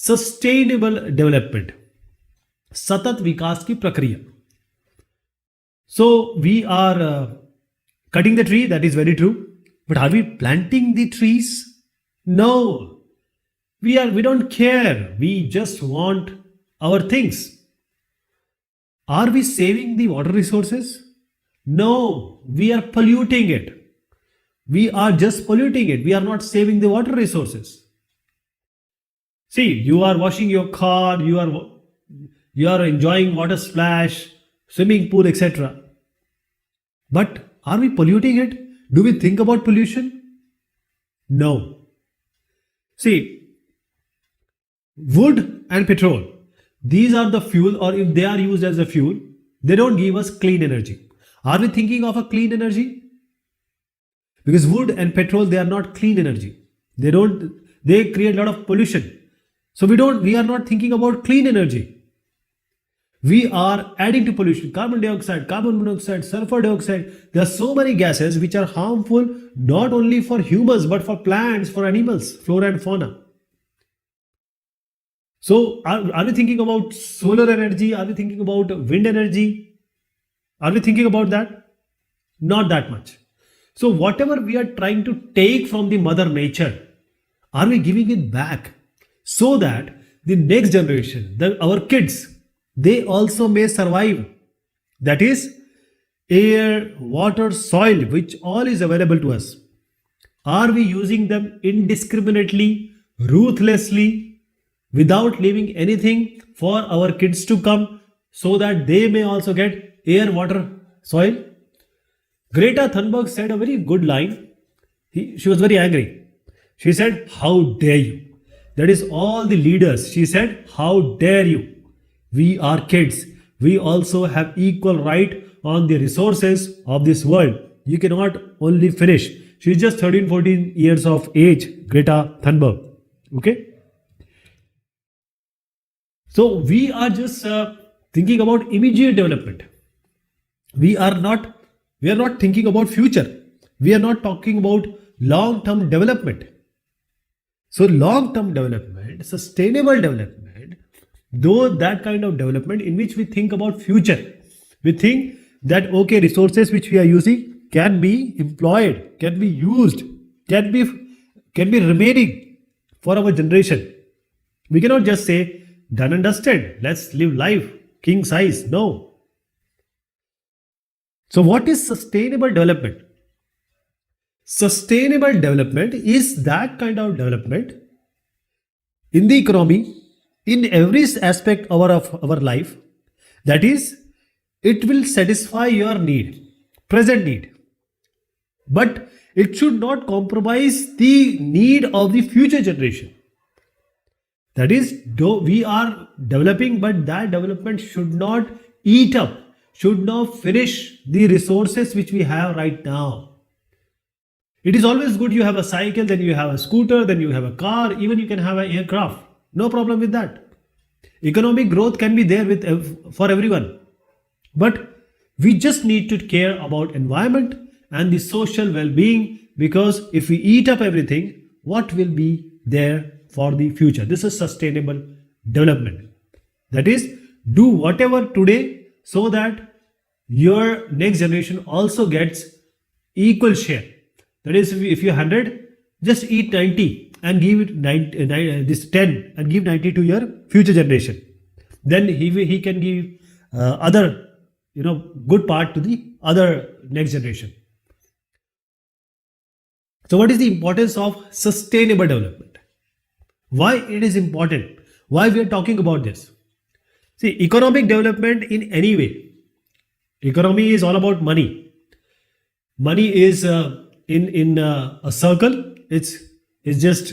Sustainable development, सतत विकास की प्रक्रिया. So we are cutting the tree, that is very true. But are we planting the trees? No. We don't care. We just want our things. Are we saving the water resources? No. We are polluting it. We are just polluting it. We are not saving the water resources. See, you are washing your car, you are enjoying water splash, swimming pool, etc. But are we polluting it? Do we think about pollution? No. See, wood and petrol, these are the fuel, or if they are used as a fuel, they don't give us clean energy. Are we thinking of a clean energy? Because wood and petrol, they are not clean energy. They create a lot of pollution. So we are not thinking about clean energy. We are adding to pollution, carbon dioxide, carbon monoxide, sulfur dioxide. There are so many gases which are harmful not only for humans but for plants, for animals, flora and fauna. So are we thinking about solar energy? Are we thinking about wind energy? Are we thinking about that? Not that much. So whatever we are trying to take from the mother nature, are we giving it back so that the next generation, our kids, they also may survive? That is air, water, soil, which all is available to us. Are we using them indiscriminately, ruthlessly, without leaving anything for our kids to come so that they may also get air, water, soil? Greta Thunberg said a very good line. She was very angry. She said, "How dare you?" That is all the leaders. She said, "How dare you? We are kids. We also have equal right on the resources of this world. You cannot only finish." She's just 13, 14 years of age, Greta Thunberg. Okay? So we are just thinking about immediate development. We are not thinking about future. We are not talking about long-term development. So long-term development, sustainable development, though that kind of development in which we think about future, we think that okay, resources which we are using can be employed, can be used, can be remaining for our generation. We cannot just say done and dusted, let's live life king size. No. So what is sustainable development? Sustainable development is that kind of development in the economy, in every aspect of our life, that is, it will satisfy your need, present need, but it should not compromise the need of the future generation. That is, though we are developing, but that development should not eat up, should not finish the resources which we have right now. It is always good you have a cycle, then you have a scooter, then you have a car, even you can have an aircraft. No problem with that. Economic growth can be there for everyone. But we just need to care about environment and the social well-being, because if we eat up everything, what will be there for the future? This is sustainable development. That is, do whatever today so that your next generation also gets equal share. That is, if you're 100, just eat 90 and give it this 10 and give 90 to your future generation. Then he can give other good part to the other next generation. So what is the importance of sustainable development? Why it is important? Why we are talking about this? See, economic development in any way. Economy is all about money. Money is in a circle. It's just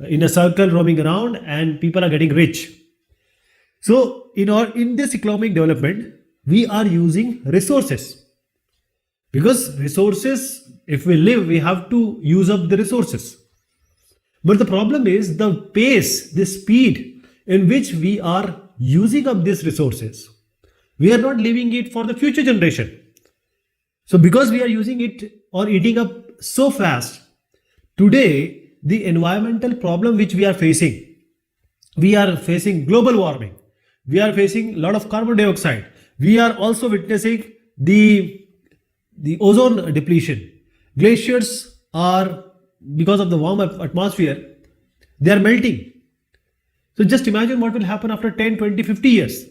in a circle roaming around and people are getting rich. So in this economic development, we are using resources, because resources, if we live, we have to use up the resources. But the problem is the pace, the speed in which we are using up these resources. We are not leaving it for the future generation. So because we are using it or eating up so fast, today the environmental problem which we are facing, we are facing global warming, we are facing a lot of carbon dioxide, we are also witnessing the ozone depletion. Glaciers are, because of the warm atmosphere, they are melting. So just imagine what will happen after 10, 20, 50 years.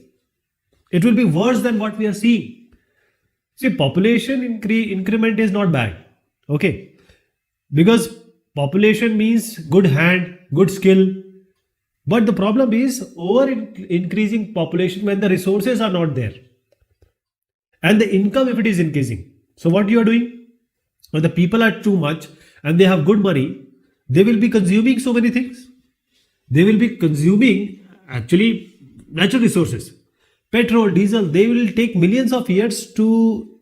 It will be worse than what we are seeing. See, population increment is not bad. Okay. Because population means good hand, good skill. But the problem is over increasing population when the resources are not there. And the income, if it is increasing. So what you are doing? When the people are too much and they have good money, they will be consuming so many things. They will be consuming actually natural resources. Petrol, diesel, they will take millions of years to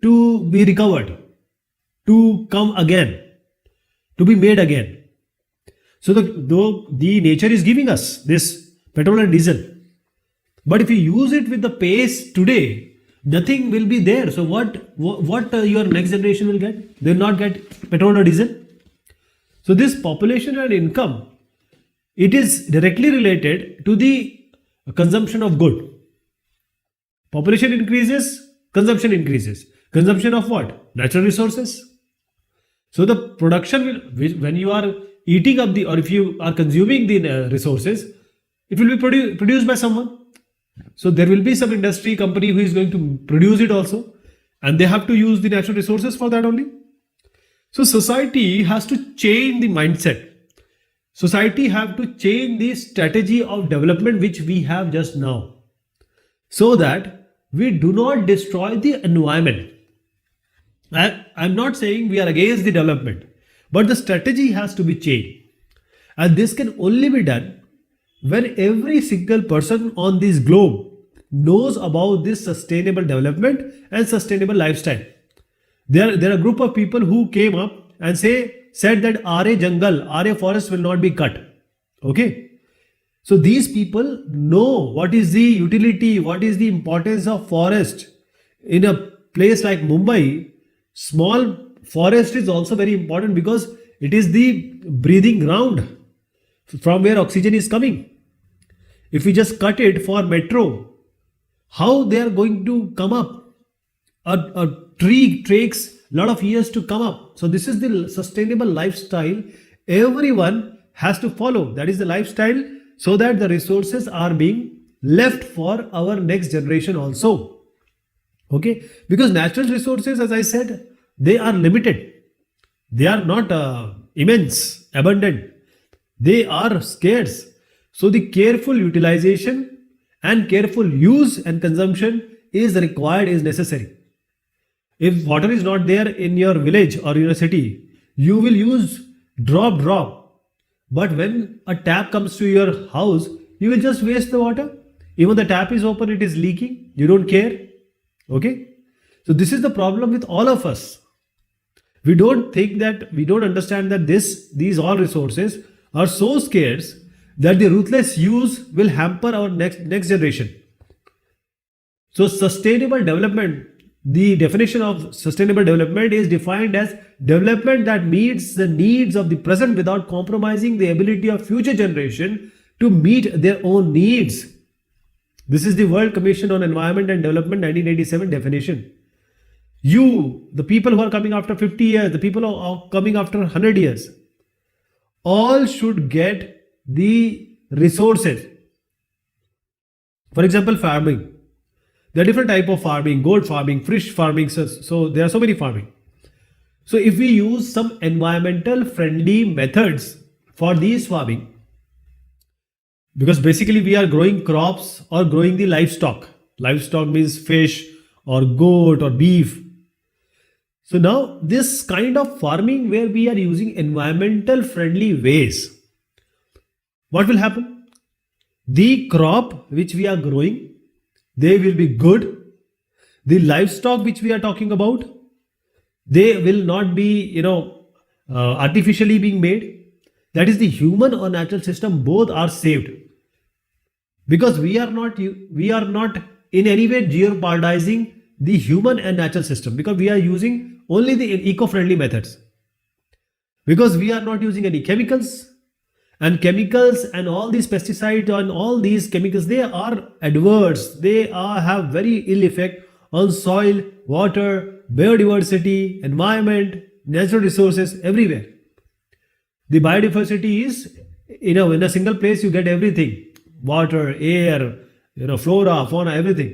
be recovered, to come again, to be made again. So though the nature is giving us this petrol and diesel, but if you use it with the pace today, nothing will be there. So what your next generation will get? They will not get petrol or diesel. So this population and income, it is directly related to the consumption of good. Population increases, consumption increases. Consumption of what? Natural resources. So the production will, when you are eating up or if you are consuming the resources, it will be produced by someone. So there will be some industry company who is going to produce it also, and they have to use the natural resources for that only. So society has to change the mindset. Society have to change the strategy of development which we have just now, so that we do not destroy the environment. I'm not saying we are against the development, but the strategy has to be changed. And this can only be done when every single person on this globe knows about this sustainable development and sustainable lifestyle. There are a group of people who came up and said that RA jungle, RA forest will not be cut. Okay. So these people know what is the utility, what is the importance of forest. In a place like Mumbai, small forest is also very important because it is the breathing ground from where oxygen is coming. If we just cut it for metro, how they are going to come up? A tree takes a lot of years to come up. So this is the sustainable lifestyle everyone has to follow. That is the lifestyle, so that the resources are being left for our next generation also. Okay, because natural resources, as I said, they are limited. They are not immense, abundant. They are scarce. So the careful utilization and careful use and consumption is required, is necessary. If water is not there in your village or in your city, you will use drop. But when a tap comes to your house, you will just waste the water. Even the tap is open, it is leaking. You don't care. Okay. So this is the problem with all of us. We don't understand that these all resources are so scarce that the ruthless use will hamper our next generation. So sustainable development, the definition of sustainable development is defined as development that meets the needs of the present without compromising the ability of future generation to meet their own needs. This is the World Commission on Environment and Development 1987 definition. You, the people who are coming after 50 years, the people who are coming after 100 years, all should get the resources. For example, farming. There are different types of farming, goat farming, fish farming. So there are so many farming. So if we use some environmental friendly methods for these farming, because basically we are growing crops or growing the livestock. Livestock means fish or goat or beef. So now this kind of farming where we are using environmental friendly ways, what will happen? The crop which we are growing, they will be good. The livestock which we are talking about, they will not be, artificially being made. That is, the human or natural system, both are saved. Because we are not in any way jeopardizing the human and natural system, because we are using only the eco-friendly methods. Because we are not using any chemicals, And chemicals and all these pesticides and all these chemicals, they are adverse, have very ill effect on soil, water, biodiversity, environment, natural resources, everywhere. The biodiversity is, in a single place you get everything: water, air, flora, fauna, everything.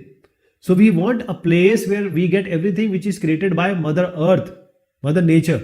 So we want a place where we get everything which is created by Mother Earth, Mother Nature.